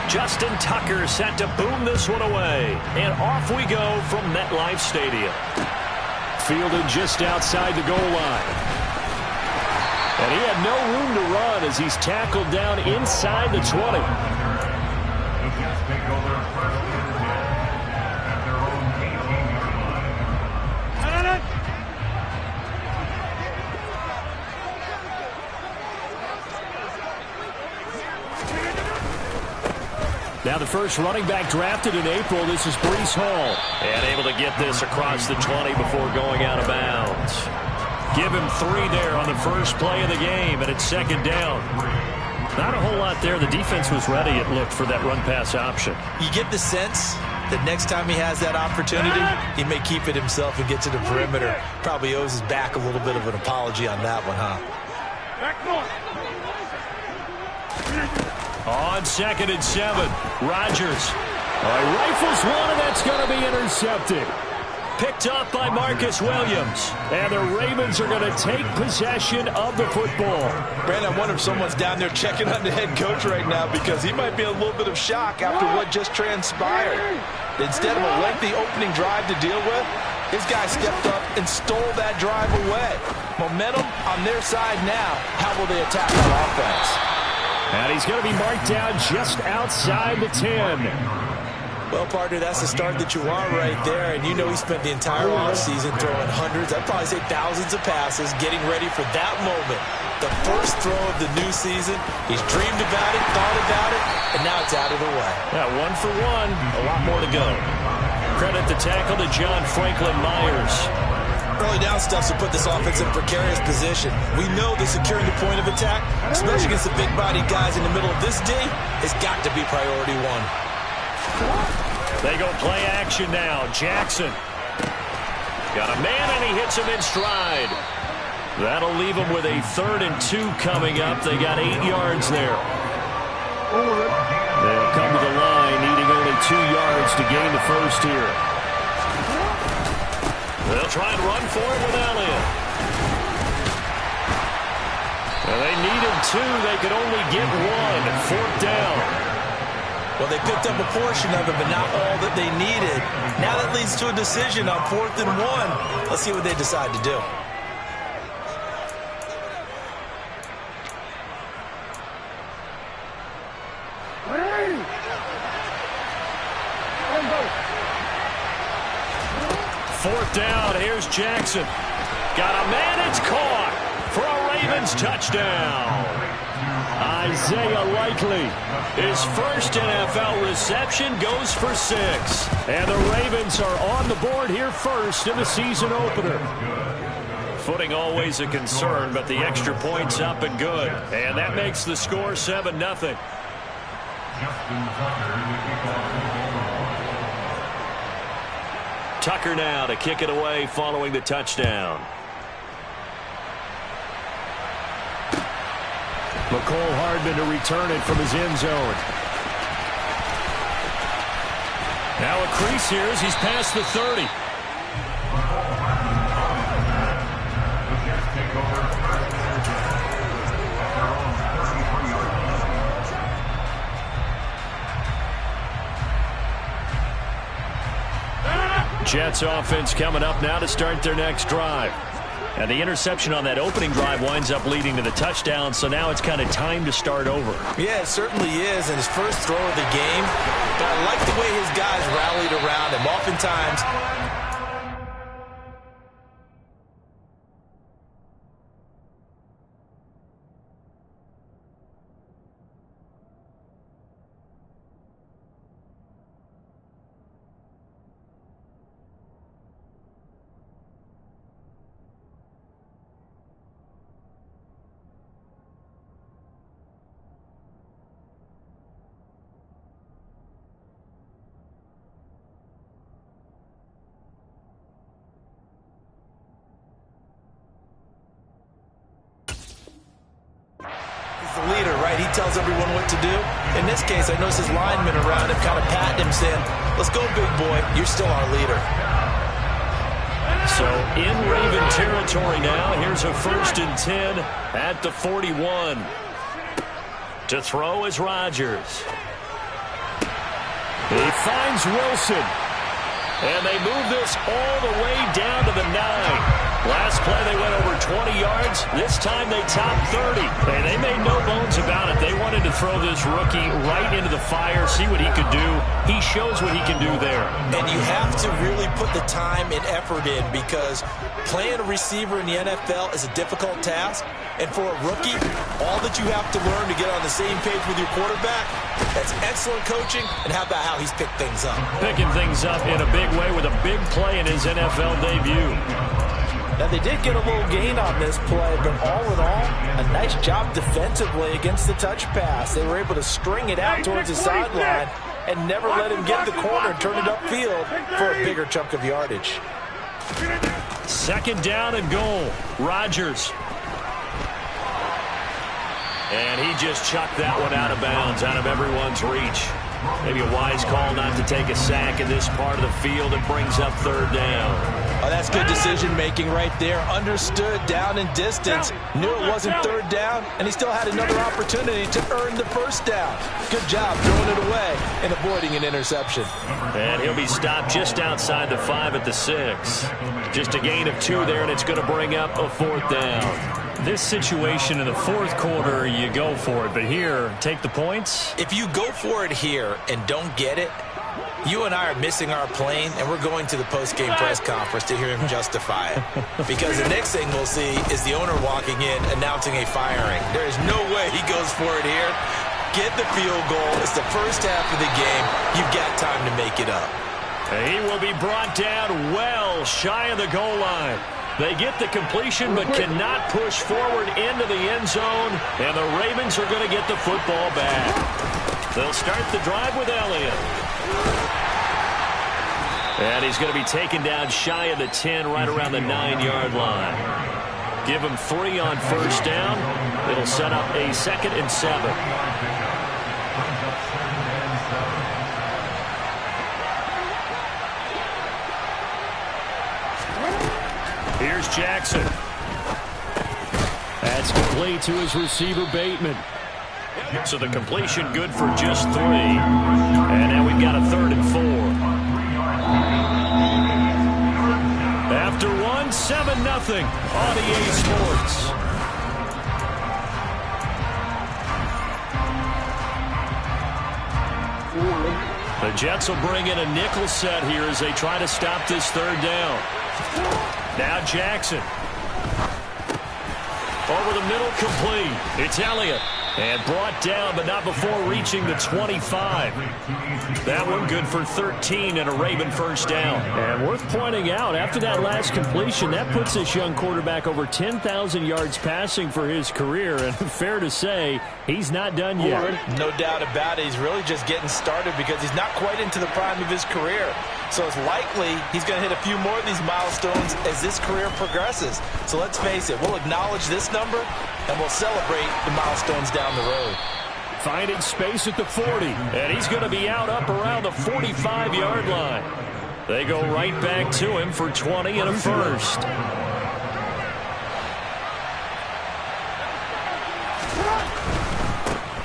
Justin Tucker set to boom this one away. And off we go from MetLife Stadium. Fielded just outside the goal line. And he had no room to run as he's tackled down inside the 20. Now the first running back drafted in April, this is Breece Hall. And able to get this across the 20 before going out of bounds. Give him 3 there on the first play of the game, and it's second down. Not a whole lot there. The defense was ready, it looked, for that run-pass option. You get the sense that next time he has that opportunity, he may keep it himself and get to the perimeter. Probably owes his back a little bit of an apology on that one, huh? On 2nd and 7, Rodgers. Rifles one, and that's going to be intercepted. Picked up by Marcus Williams. And the Ravens are going to take possession of the football. Brandon, I wonder if someone's down there checking on the head coach right now, because he might be in a little bit of shock after what just transpired. Instead of a lengthy opening drive to deal with, his guy stepped up and stole that drive away. Momentum on their side now. How will they attack that offense? And he's going to be marked down just outside the 10. Well, partner, that's the start that you want right there. And you know he spent the entire offseason throwing hundreds, I'd probably say thousands of passes, getting ready for that moment. The first throw of the new season. He's dreamed about it, thought about it, and now it's out of the way. Yeah, 1 for 1. A lot more to go. Credit the tackle to John Franklin Myers. Early down stuff to put this offense in a precarious position. We know that securing the point of attack, especially against the big-bodied guys in the middle of this D, has got to be priority 1. They go play action now. Jackson. Got a man, and he hits him in stride. That'll leave him with a 3rd and 2 coming up. They got 8 yards there. They'll come to the line, needing only 2 yards to gain the first here. They'll try and run for it with Elliott. Well, they needed 2. They could only get 1. 4th down. Well, they picked up a portion of it, but not all that they needed. Now that leads to a decision on 4th and 1. Let's see what they decide to do. Fourth down, here's Jackson. Got a man, it's caught for a Ravens touchdown. Isaiah Likely, his first NFL reception, goes for 6. And the Ravens are on the board here first in the season opener. Footing always a concern, but the extra point's up and good. And that makes the score 7-0. Tucker now to kick it away following the touchdown. McCole Hardman to return it from his end zone. Now a crease here as he's past the 30. Jets offense coming up now to start their next drive. And the interception on that opening drive winds up leading to the touchdown, so now it's kind of time to start over. Yeah, it certainly is, and his first throw of the game. But I like the way his guys rallied around him. Oftentimes, the leader, right? He tells everyone what to do. In this case, I notice his linemen around him kind of patting him, saying, let's go, big boy. You're still our leader. So in Raven territory now. Here's a 1st and 10 at the 41. To throw is Rodgers. He finds Wilson. And they move this all the way down to the 9. Last play they went over 20 yards. This time they topped 30. And they made no bones about it. They wanted to throw this rookie right into the fire, see what he could do. He shows what he can do there. And you have to really put the time and effort in, because playing a receiver in the NFL is a difficult task. And for a rookie, all that you have to learn to get on the same page with your quarterback, that's excellent coaching. And how about how he's picked things up? Picking things up in a big way with a big play in his NFL debut. Now, they did get a little gain on this play, but all in all, a nice job defensively against the touch pass. They were able to string it out towards the sideline and never let him get the corner and turn it upfield for a bigger chunk of yardage. Second down and goal. Rodgers. And he just chucked that one out of bounds, out of everyone's reach. Maybe a wise call not to take a sack in this part of the field. It brings up third down. Oh, that's good decision-making right there. Understood down and distance. Knew it wasn't third down, and he still had another opportunity to earn the first down. Good job throwing it away and avoiding an interception. And he'll be stopped just outside the 5 at the 6. Just a gain of 2 there, and it's going to bring up a fourth down. This situation in the fourth quarter, you go for it. But here, take the points. If you go for it here and don't get it, you and I are missing our plane, and we're going to the post-game press conference to hear him justify it. Because the next thing we'll see is the owner walking in announcing a firing. There is no way he goes for it here. Get the field goal. It's the first half of the game. You've got time to make it up. He will be brought down well shy of the goal line. They get the completion but cannot push forward into the end zone, and the Ravens are going to get the football back. They'll start the drive with Elliott. And he's going to be taken down shy of the 10, right around the 9-yard line. Give him 3 on first down. It'll set up a 2nd and 7. Here's Jackson. That's complete to his receiver, Bateman. So the completion good for just 3. And now we've got a 3rd and 4. After 1, 7-0 on EA Sports. The Jets will bring in a nickel set here as they try to stop this third down. Now Jackson. Over the middle, complete. It's Elliott. And brought down, but not before reaching the 25. That one good for 13 and a Raven first down. And worth pointing out, after that last completion, that puts this young quarterback over 10,000 yards passing for his career. And fair to say, he's not done yet. No doubt about it. He's really just getting started because he's not quite into the prime of his career. So it's likely he's going to hit a few more of these milestones as this career progresses. So let's face it, we'll acknowledge this number and we'll celebrate the milestones down the road. Finding space at the 40, and he's going to be out up around the 45-yard line. They go right back to him for 20 and a first.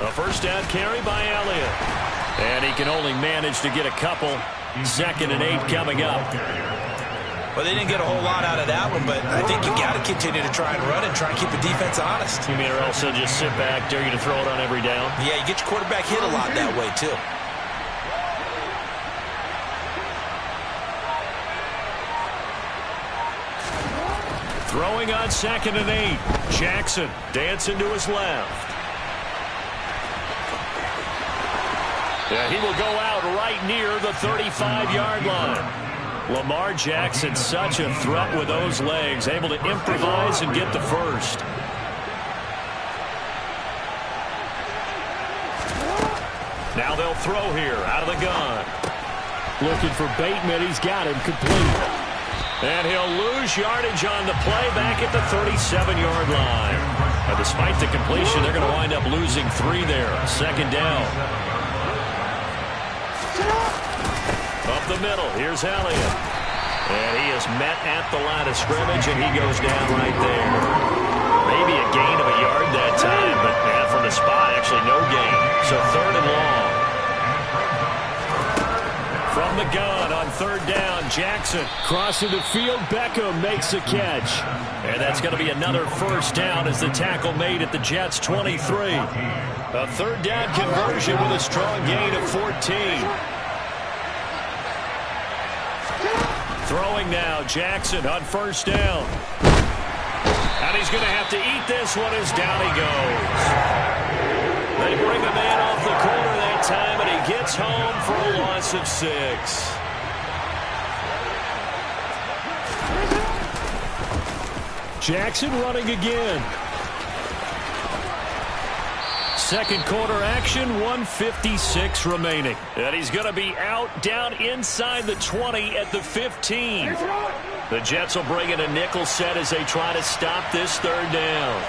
A first down carry by Elliott. And he can only manage to get a couple. 2nd and 8 coming up. Well, they didn't get a whole lot out of that one, but I think you got to continue to try and run and try and keep the defense honest. You mean or else they'll just sit back, dare you to throw it on every down? Yeah, you get your quarterback hit a lot that way, too. Throwing on 2nd and 8. Jackson dancing to his left. Yeah, he will go out right near the 35-yard line. Lamar Jackson, such a threat with those legs, able to improvise and get the first. Now they'll throw here out of the gun. Looking for Bateman. He's got him complete. And he'll lose yardage on the play back at the 37-yard line. Now, despite the completion, they're going to wind up losing 3 there. 2nd down. Up the middle, here's Elliott. And he is met at the line of scrimmage, and he goes down right there. Maybe a gain of a yard that time, but from the spot, actually no gain. So 3rd and long. From the gun on third down, Jackson. Crossing the field, Beckham makes a catch. And that's going to be another first down as the tackle made at the Jets' 23. A third down conversion with a strong gain of 14. Throwing now, Jackson on first down. And he's going to have to eat this one as down he goes. They bring a man off the corner that time, and he gets home for a loss of 6. Jackson running again. Second quarter action, 1:56 remaining. And he's going to be out down inside the 20 at the 15. The Jets will bring in a nickel set as they try to stop this third down.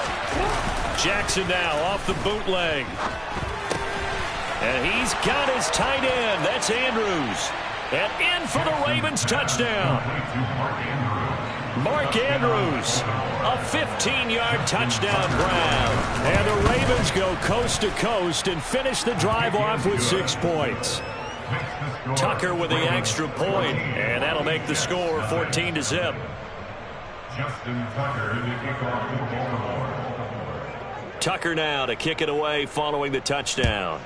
Jackson now off the bootleg. And he's got his tight end. That's Andrews. And in for the Ravens touchdown. Mark Andrews, a 15-yard touchdown grab. And the Ravens go coast to coast and finish the drive off with 6 points. Tucker with the extra point, and that'll make the score 14-0. Tucker now to kick it away following the touchdown.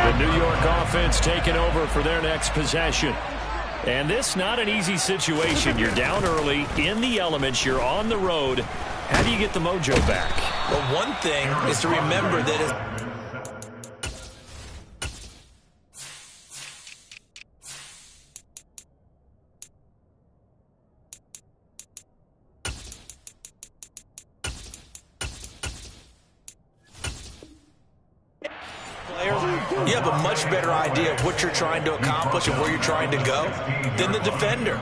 The New York offense taking over for their next possession. And this not an easy situation. You're down early, in the elements, you're on the road. How do you get the mojo back? Well, one thing is to remember that you have a much better idea of what you're trying to accomplish and where you're trying to go than the defender.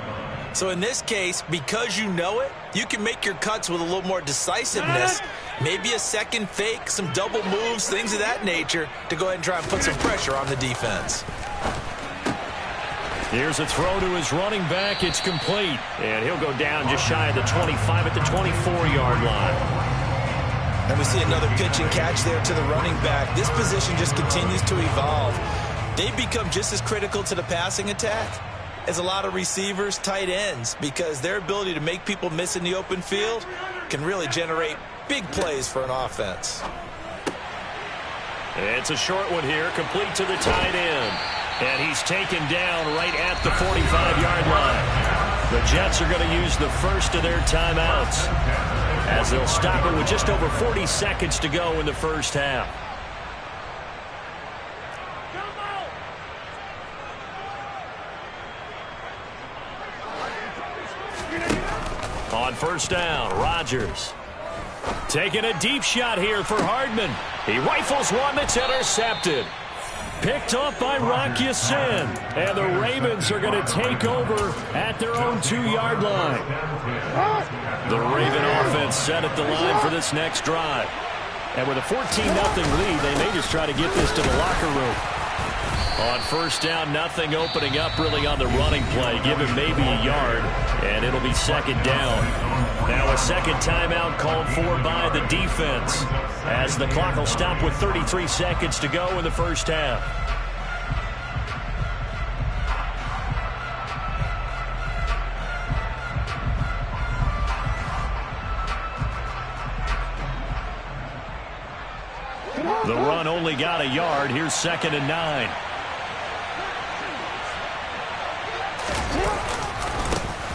So in this case, because you know it, you can make your cuts with a little more decisiveness, maybe a second fake, some double moves, things of that nature, to go ahead and try and put some pressure on the defense. Here's a throw to his running back. It's complete. And he'll go down just shy of the 25 at the 24-yard line. And we see another pitch and catch there to the running back. This position just continues to evolve. They've become just as critical to the passing attack as a lot of receivers, tight ends, because their ability to make people miss in the open field can really generate big plays for an offense. It's a short one here, complete to the tight end. And he's taken down right at the 45-yard line. The Jets are going to use the first of their timeouts, as they'll stop it with just over 40 seconds to go in the first half. On first down, Rodgers taking a deep shot here for Hardman. He rifles one that's intercepted. Picked off by Rock Ya-Sin. And the Ravens are going to take over at their own 2-yard line. The Raven offense set at the line for this next drive. And with a 14-0 lead, they may just try to get this to the locker room. On first down, nothing opening up really on the running play. Give him maybe a yard, and it'll be second down. Now a second timeout called for by the defense, as the clock will stop with 33 seconds to go in the first half. The run only got a yard. Here's 2nd and 9.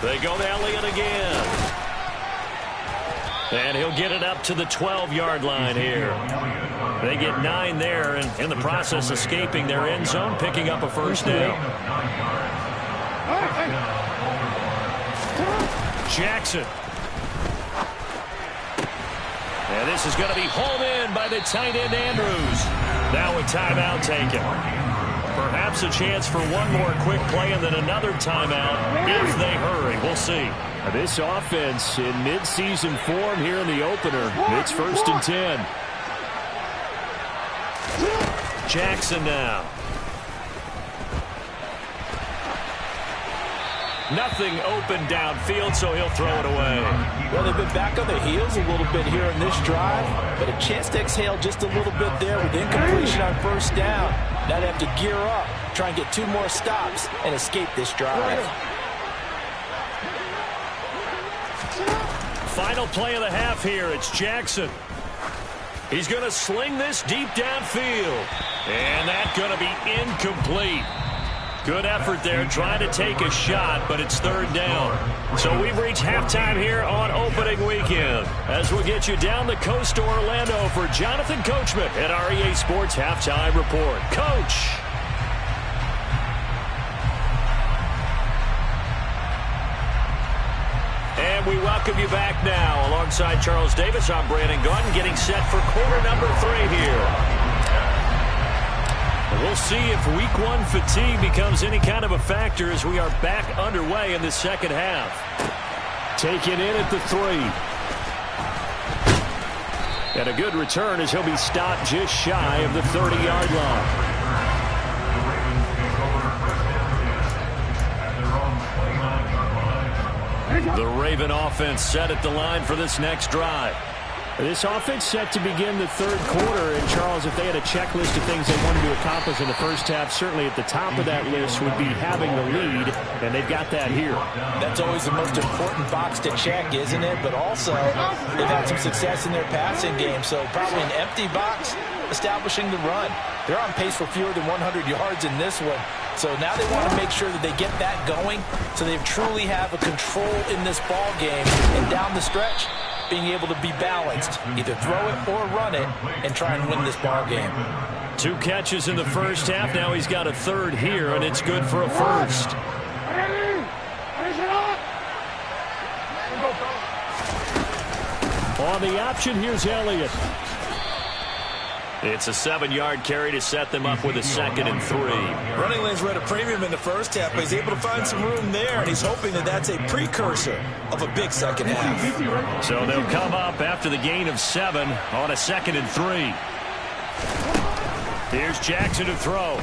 They go to Elliott again. And he'll get it up to the 12-yard line here. They get 9 there, and in the process escaping their end zone, picking up a first down. Jackson. And this is going to be hauled in by the tight end Andrews. Now a timeout taken. Perhaps a chance for one more quick play and then another timeout if they hurry. We'll see. This offense in midseason form here in the opener. It's 1st and 10. Jackson now. Nothing open downfield, so he'll throw it away. Well, they've been back on their heels a little bit here in this drive, but a chance to exhale just a little bit there with incompletion on first down. Now they have to gear up, try and get 2 more stops, and escape this drive. Final play of the half here. It's Jackson. He's going to sling this deep downfield. And that's going to be incomplete. Good effort there trying to take a shot, but it's 3rd down. So we've reached halftime here on opening weekend. As we'll get you down the coast to Orlando for Jonathan Coachman at our EA Sports Halftime Report. Coach. And we welcome you back now. Alongside Charles Davis, I'm Brandon Gaudin, getting set for quarter number 3 here. We'll see if week 1 fatigue becomes any kind of a factor as we are back underway in the second half. Taken in at the 3. And a good return as he'll be stopped just shy of the 30-yard line. The Raven offense set at the line for this next drive. This offense set to begin the 3rd quarter. And, Charles, if they had a checklist of things they wanted to accomplish in the first half, certainly at the top of that list would be having the lead, and they've got that here. That's always the most important box to check, isn't it? But also, they've had some success in their passing game, so probably an empty box establishing the run. They're on pace for fewer than 100 yards in this one. So now they want to make sure that they get that going so they truly have a control in this ball game. And down the stretch, being able to be balanced, either throw it or run it, and try and win this ball game. 2 catches in the first half. Now he's got a 3rd here, and it's good for a first. On the option, here's Elliott. It's a 7-yard carry to set them up with a 2nd and 3. Running lanes were at a premium in the first half, but he's able to find some room there, and he's hoping that that's a precursor of a big second half. So they'll come up after the gain of 7 on a 2nd and 3. Here's Jackson to throw.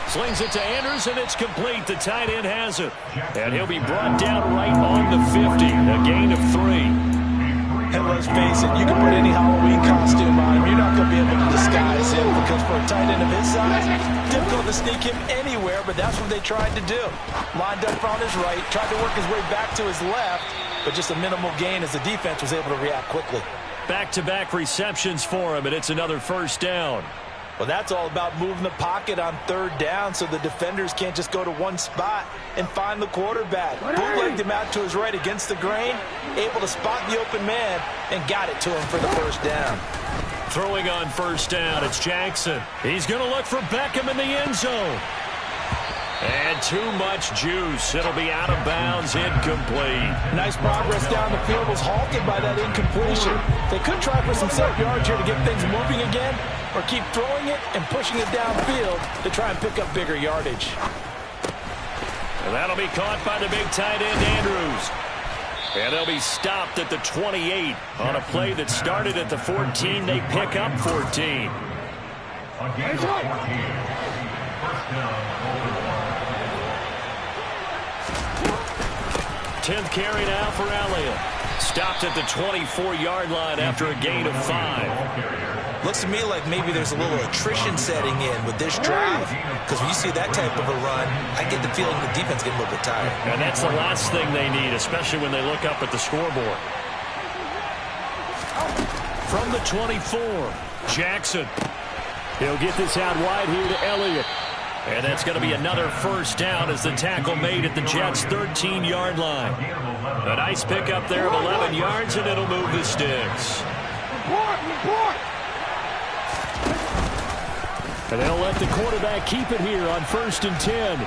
Slings it to Andrews, and it's complete. The tight end has it. And he'll be brought down right on the 50. A gain of 3. And let's face it, you can put any Halloween costume on him. You're not going to be able to disguise him because for a tight end of his size, difficult to sneak him anywhere, but that's what they tried to do. Lined up on his right, tried to work his way back to his left, but just a minimal gain as the defense was able to react quickly. Back-to-back receptions for him, and it's another first down. Well, that's all about moving the pocket on 3rd down so the defenders can't just go to one spot and find the quarterback. Bootlegged him out to his right against the grain, able to spot the open man, and got it to him for the first down. Throwing on first down, it's Jackson. He's going to look for Beckham in the end zone. And too much juice. It'll be out of bounds, incomplete. Nice progress down the field was halted by that incompletion. They could try for some set yards here to get things moving again, or keep throwing it and pushing it downfield to try and pick up bigger yardage. And that'll be caught by the big tight end, Andrews. And they'll be stopped at the 28 on a play that started at the 14. They pick up 14. 10th carry now for Elliott. Stopped at the 24-yard line after a gain of 5. Looks to me like maybe there's a little attrition setting in with this drive, because when you see that type of a run, I get the feeling the defense getting a little bit tired. And that's the last thing they need, especially when they look up at the scoreboard. From the 24, Jackson. He'll get this out wide here to Elliott. And that's going to be another first down as the tackle made at the Jets' 13-yard line. A nice pickup there of 11 yards, and it'll move the sticks. And they'll let the quarterback keep it here on 1st and 10.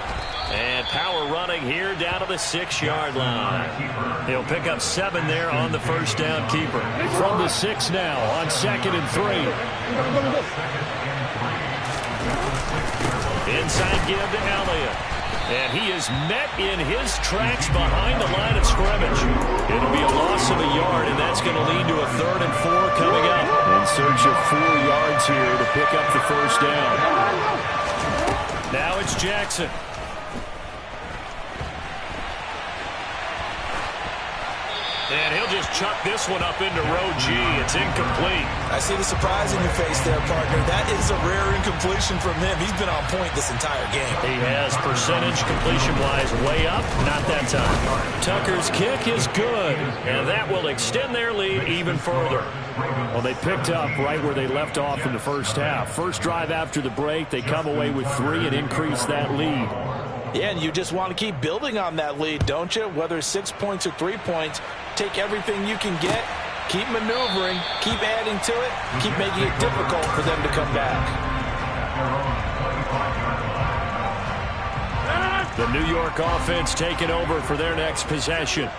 And power running here down to the 6-yard line. He'll pick up 7 there on the first down keeper. From the 6 now on 2nd and 3. Inside give to Elliott. And he is met in his tracks behind the line of scrimmage. It'll be a loss of a yard, and that's going to lead to a 3rd and 4 coming up. In search of 4 yards here to pick up the first down. Now it's Jackson. And he'll just chuck this one up into row G. It's incomplete. I see the surprise in your face there, partner. That is a rare incompletion from him. He's been on point this entire game. He has percentage completion-wise way up. Not that time. Tucker's kick is good, and that will extend their lead even further. Well, they picked up right where they left off in the first half. First drive after the break, they come away with 3 and increase that lead. Yeah, and you just want to keep building on that lead, don't you? Whether it's 6 points or 3 points, take everything you can get, keep maneuvering, keep adding to it, keep making it difficult for them to come back. The New York offense taking over for their next possession.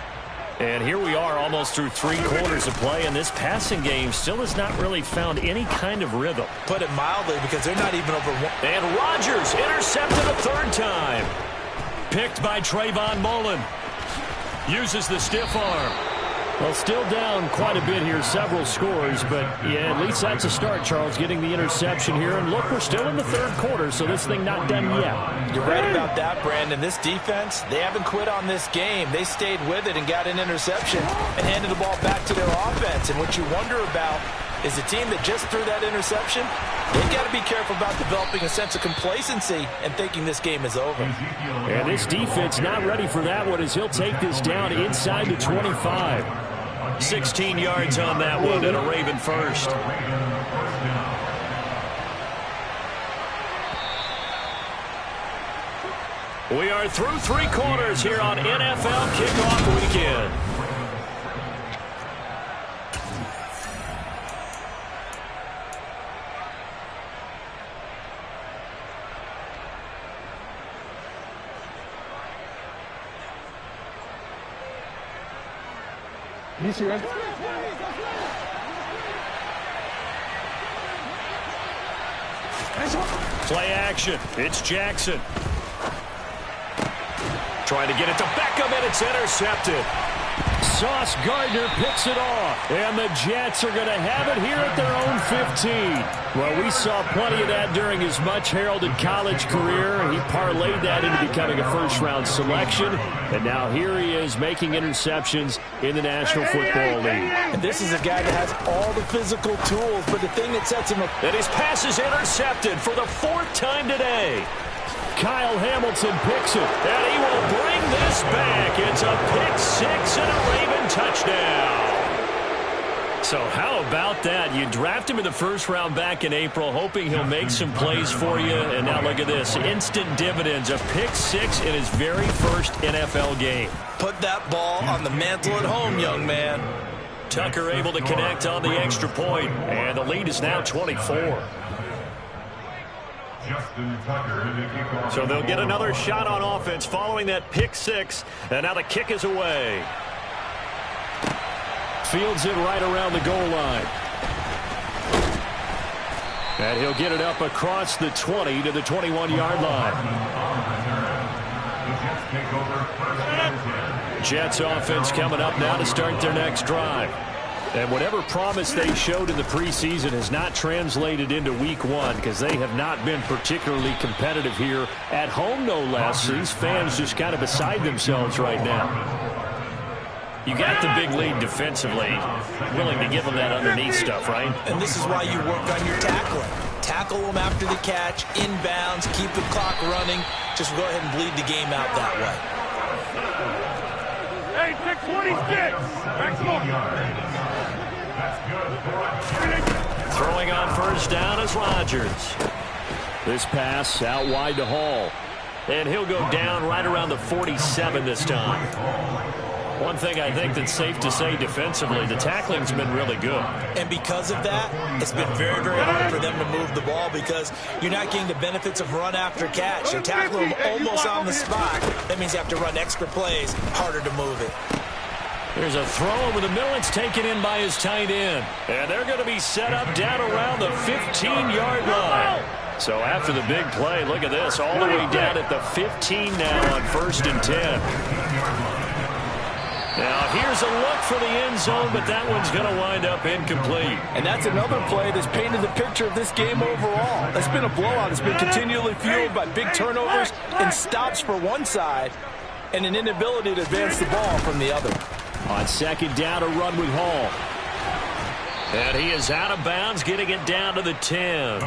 And here we are almost through 3 quarters of play, and this passing game still has not really found any kind of rhythm. Put it mildly, because they're not even over 1. And Rodgers intercepted a 3rd time. Picked by Trayvon Mullen. Uses the stiff arm. Well, still down quite a bit here, several scores, but yeah, at least that's a start, Charles, getting the interception here. And look, we're still in the 3rd quarter, so this thing not done yet. You're right about that, Brandon. This defense, they haven't quit on this game. They stayed with it and got an interception and handed the ball back to their offense. And what you wonder about is a team that just threw that interception, they've got to be careful about developing a sense of complacency and thinking this game is over. And this defense not ready for that one as he'll take this down inside the 25. 16 yards on that one and a Raven first. We are through 3 quarters here on NFL Kickoff Weekend. Play action. It's Jackson. Trying to get it to Beckham, and it's intercepted. Sauce Gardner picks it off, and the Jets are going to have it here at their own 15. Well, we saw plenty of that during his much-heralded college career. He parlayed that into becoming a first-round selection, and now here he is making interceptions in the National Football League. And this is a guy that has all the physical tools, but the thing that sets him up... And his pass is intercepted for the 4th time today. Kyle Hamilton picks it, and he will bring this back. It's a pick 6 and a Raven touchdown. So how about that? You draft him in the 1st round back in April, hoping he'll make some plays for you. And now look at this. Instant dividends. A pick 6 in his very first NFL game. Put that ball on the mantle at home, young man. Tucker able to connect on the extra point, and the lead is now 24. So they'll get another shot on offense following that pick 6, and now the kick is away. Fields it right around the goal line. And he'll get it up across the 20 to the 21-yard line. Jets offense coming up now to start their next drive. And whatever promise they showed in the preseason has not translated into week 1 because they have not been particularly competitive here at home, no less. These fans just kind of beside themselves right now. You got the big lead defensively, willing to give them that underneath stuff, right? And this is why you work on your tackling. Tackle them after the catch, inbounds, keep the clock running. Just go ahead and bleed the game out that way. Hey, pick 26. Maximum. Throwing on 1st down is Rodgers. This pass out wide to Hall. And he'll go down right around the 47 this time. One thing I think that's safe to say defensively, the tackling's been really good. And because of that, it's been very, very hard for them to move the ball because you're not getting the benefits of run after catch. You're tackling them almost on the spot. That means you have to run extra plays, harder to move it. There's a throw over the middle. It's taken in by his tight end. And they're going to be set up down around the 15-yard line. So after the big play, look at this, all the way down at the 15 now on 1st and 10. Now here's a look for the end zone, but that one's going to wind up incomplete. And that's another play that's painted the picture of this game overall. It's been a blowout. It's been continually fueled by big turnovers and stops for one side and an inability to advance the ball from the other. On second down, a run with Hall. And he is out of bounds, getting it down to the 10.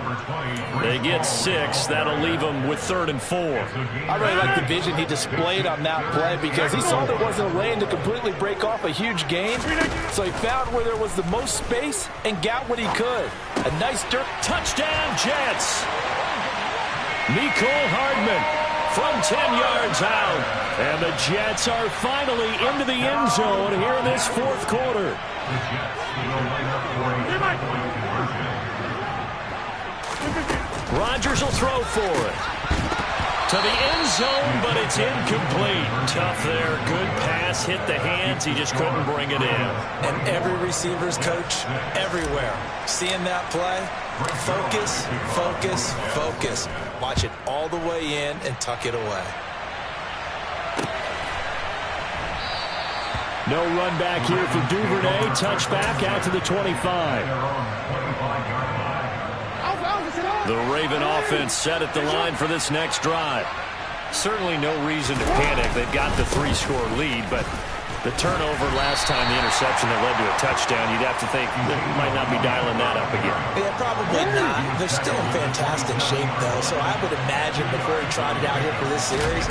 They get 6. That'll leave them with 3rd and 4. I really like the vision he displayed on that play because he saw there wasn't a lane to completely break off a huge gain. So he found where there was the most space and got what he could. A nice dirt. Touchdown, Jets. Mecole Hardman from 10 yards out. And the Jets are finally into the end zone here in this 4th quarter. Rodgers will throw for it. To the end zone, but it's incomplete. Tough there. Good pass. Hit the hands. He just couldn't bring it in. And every receiver's coach everywhere. Seeing that play, focus, focus, focus. Watch it all the way in and tuck it away. No run back here for Duvernay. Touchback out to the 25. The Raven offense set at the line for this next drive. Certainly no reason to panic. They've got the 3-score lead, but the turnover last time, the interception that led to a touchdown, you'd have to think they might not be dialing that up again. Yeah, probably not. They're still in fantastic shape, though, so I would imagine before he trotted out here for this series,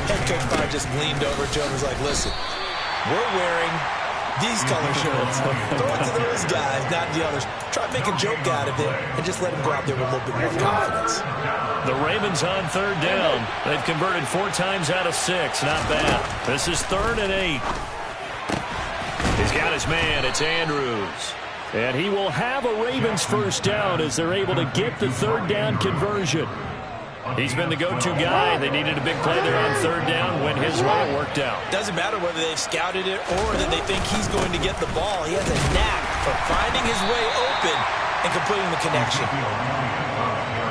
head coach probably just leaned over to him and was like, listen, we're wearing these color shirts. Throw it to those guys, not the others. Try to make a joke out of it and just let them go out there with a little bit more confidence. The Ravens on 3rd down. They've converted 4 times out of 6. Not bad. This is 3rd and 8. He's got his man. It's Andrews. And he will have a Ravens 1st down as they're able to get the 3rd down conversion. He's been the go-to guy. They needed a big play there on 3rd down. Went his way, it worked out. Doesn't matter whether they've scouted it or that they think he's going to get the ball. He has a knack for finding his way open and completing the connection.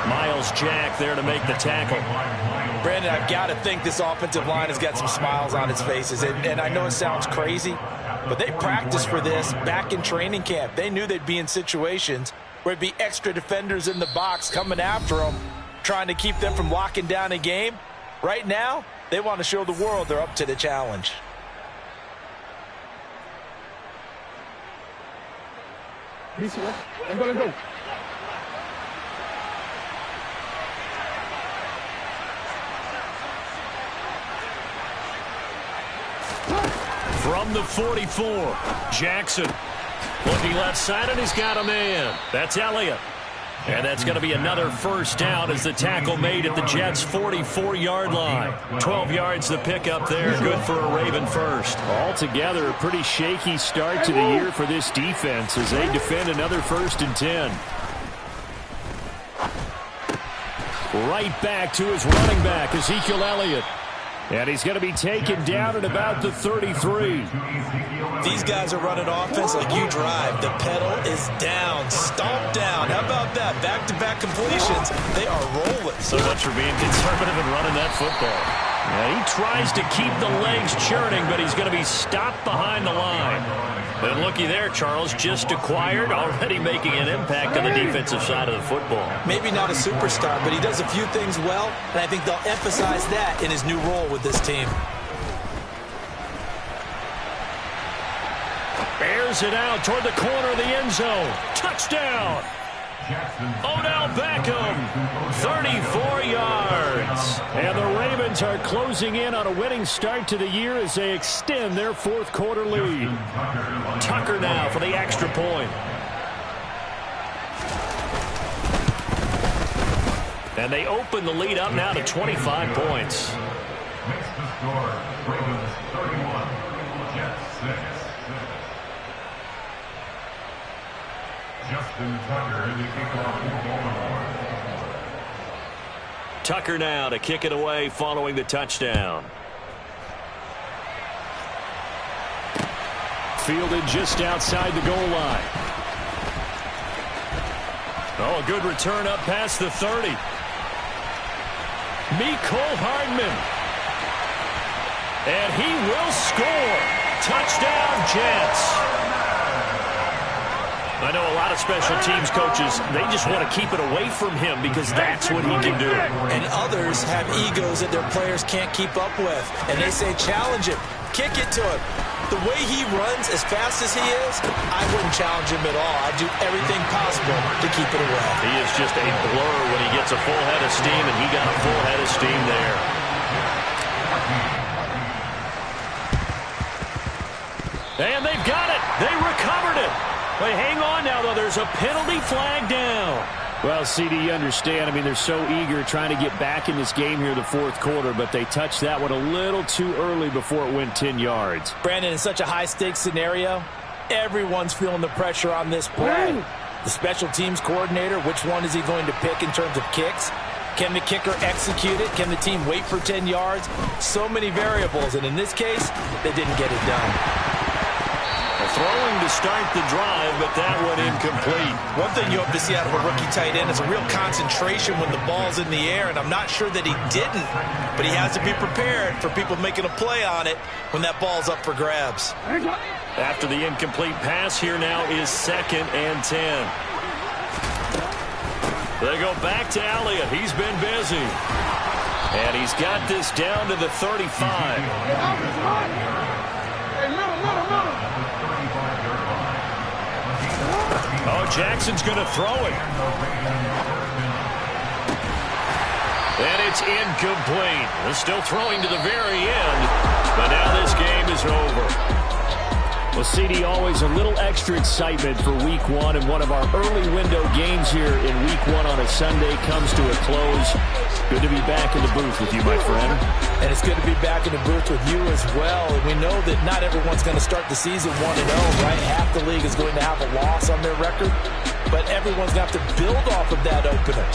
Miles Jack there to make the tackle. Brandon, I've got to think this offensive line has got some smiles on its faces. And I know it sounds crazy, but they practiced for this back in training camp. They knew they'd be in situations where it'd be extra defenders in the box coming after them, trying to keep them from locking down a game. Right now, they want to show the world they're up to the challenge. Let's go. From the 44, Jackson looking left side, and he's got a man. That's Elliott. And that's going to be another 1st down as the tackle made at the Jets' 44-yard line. 12 yards the pickup there. Good for a Raven 1st. Altogether, a pretty shaky start to the year for this defense as they defend another 1st and 10. Right back to his running back, Ezekiel Elliott. And he's going to be taken down at about the 33. These guys are running offense like you drive. The pedal is down, stomped down. How about that? Back-to-back completions. They are rolling. So much for being conservative and running that football. Yeah, he tries to keep the legs churning, but he's going to be stopped behind the line. And looky there, Charles, just acquired, already making an impact on the defensive side of the football. Maybe not a superstar, but he does a few things well, and I think they'll emphasize that in his new role with this team. Bears it out toward the corner of the end zone. Touchdown! Odell Beckham, 34 yards. And the Ravens are closing in on a winning start to the year as they extend their 4th quarter lead. Tucker now for the extra point. And they open the lead up now to 25 points. Makes the score, Ravens 31, Jets 6. Justin Tucker in the kickoff for Baltimore. Tucker now to kick it away following the touchdown. Fielded just outside the goal line. Oh, a good return up past the 30. Mecole Hardman. And he will score. Touchdown, Jets. I know a lot of special teams coaches, they just want to keep it away from him because that's what he can do. And others have egos that their players can't keep up with. And they say, challenge him, kick it to him. The way he runs as fast as he is, I wouldn't challenge him at all. I'd do everything possible to keep it away. He is just a blur when he gets a full head of steam, and he got a full head of steam there. And they've got it. They recovered it. But hang on now, though. There's a penalty flag down. Well, CD, you understand. I mean, they're so eager trying to get back in this game here in the fourth quarter, but they touched that one a little too early before it went 10 yards. Brandon, in such a high-stakes scenario, everyone's feeling the pressure on this play. The special teams coordinator, which one is he going to pick in terms of kicks? Can the kicker execute it? Can the team wait for 10 yards? So many variables, and in this case, they didn't get it done. Throwing to start the drive, but that one incomplete. One thing you hope to see out of a rookie tight end is a real concentration when the ball's in the air, and I'm not sure that he didn't, but he has to be prepared for people making a play on it when that ball's up for grabs. After the incomplete pass, here now is 2nd and 10. They go back to Elliott. He's been busy. And he's got this down to the 35. Oh, Jackson's going to throw it. And it's incomplete. They're still throwing to the very end. But now this game is over. Well, CD, always a little extra excitement for Week 1, and one of our early window games here in Week 1 on a Sunday comes to a close. Good to be back in the booth with you, my friend. And it's good to be back in the booth with you as well. And we know that not everyone's going to start the season 1-0, right? Half the league is going to have a loss on their record. But everyone's going to have to build off of that opener.